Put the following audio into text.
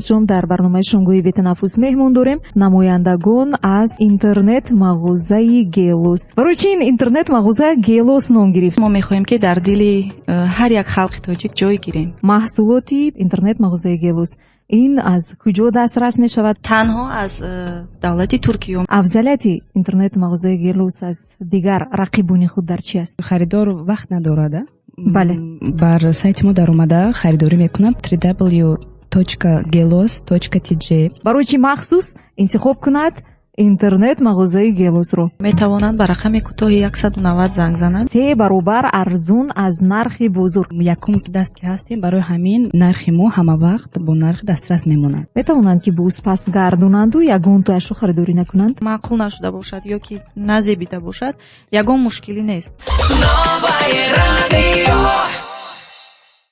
ҷон, дар барномаи шунгӯи бетанаффус меҳмон дорем намояндагон аз интернет-мағозаи Гелос. Барои чӣ ин интернет-мағоза Гелос ном гирифт? мо мехоҳем ки дар дили ҳар як халқи тоҷик ҷой гирем. маҳсулоти интернет-мағозаи Гелос ин аз куҷо дастрас мешавад? танҳо аз давлати Туркия. афзалияти интернет-мағозаи Гелос аз дигар рақибони худ дар чӣ аст? харидор вақт надорад. бале, бар сайти мо даромада харидорӣ мекунад www.gelos.tj. барои чӣ махсус интихоб кунад интернет-мағозаи Гелосро? метавонанд ба рақами кӯтоҳи 190 занг зананд. 3 баробар арзон аз нархи бозур. якум ки даст ки ҳастем, барои ҳамин нархи мо ҳама вақт бо нархи дастрас мемонад. метавонанд ки боз пас гардонанду ягон тояшро харидорӣ накунанд? маъқул нашуда бошад ё ки назебида бошад, ягон мушкилӣ нест. Новое радио.